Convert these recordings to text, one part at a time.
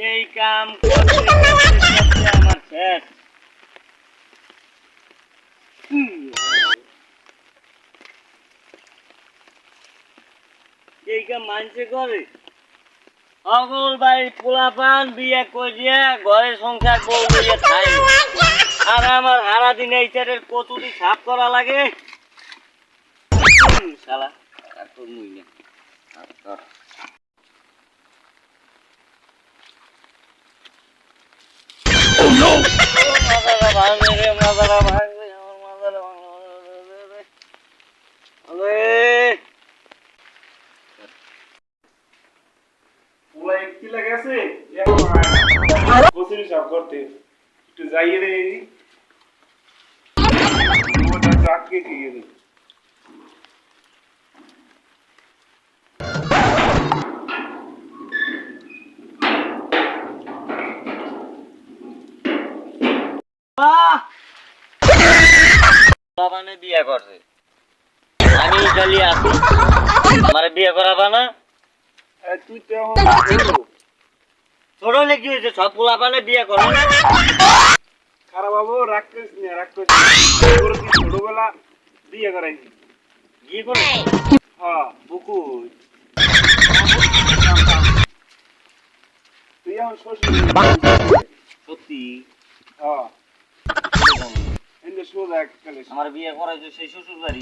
এই কাম করতে করতে আমার শেষ। এই কাম মানছে করে সকল বাড়ির পোলাপান বিয়ে করিয়া ঘরে সংসার বউ লইয়া খাই, আর আমার সারাদিন এই ছেলের কতুটি সাফ করা লাগে। শালা আর তোর মুই না মাথাটা ভাঙবে রে, মাথাটা ভাঙবে, আমার মাথাটা ভাঙবে। ওলা একটি লাগাছে বসির সব করতে একটু যাইয়ে রে ওটা চাটকে দিয়ে দে বাবানে বিয়ে করছে, আমি চলি আসি, আমার বিয়ে করাবা না? তুই তো ছোট লেগে হয়েছে, সব পোলাপানে বিয়ে করে না। খারাপ বাবু রাগ করিস না, রাগ করিস ছোটবেলা বিয়ে করাইছি। বিয়ে করে? হ্যাঁ বুকুর তুই এখন শ্বশুর সত্যি? হ্যাঁ এনে সোজা এককালে আমার বিয়ে করাইছো সেই শ্বশুর বাড়ি?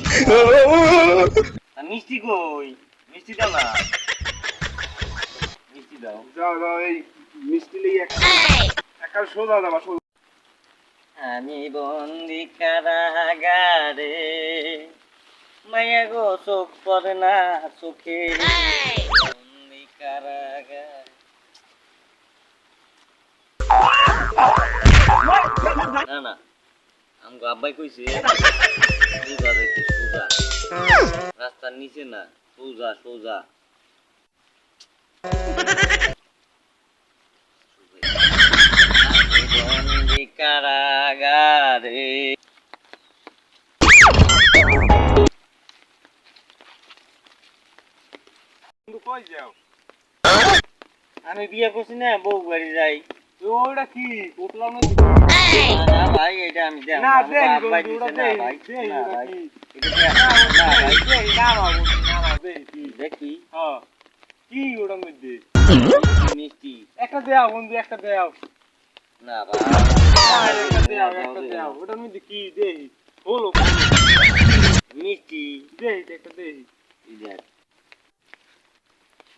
মিষ্টি কই? মিষ্টি দাও না, মিষ্টি দাও। যাও যাও এই মিষ্টি লেগে একটা সোজা যাবা সোজা। আমি বন্দি কারাগারে, মায়া গো চোখ পড়ে না চোখে, বন্দি কারাগার। না না, আমাকে আব্বাই কইছে সোজা দেখি, সোজা রাস্তার নিচে না, সোজা সোজা। বন্দি কারাগারে। কিন্তু কই যাও? আমি বিয়ে করছি না, বউ বাড়ি যাই। ওটা কি উঠলাম না? না ভাই, এটা আমি দেখ না দেই আব্বাই বন্ধু, দিছে ওটা না দেই ভাই, দেই না ওটা ভাই, কি? এটা দেখ না না ভাই, দেই না বাবু, না বাবু দেই কি? দেখি হ্যাঁ কি ওটার মধ্যে? মিষ্টি। একটা দেও বন্ধু, একটা দেও। না ভাই, একটা দেও, একটা দেও। ওটার মধ্যে কি দেই? হলো মিষ্টি দেই, একটা দেই। এই দেখ।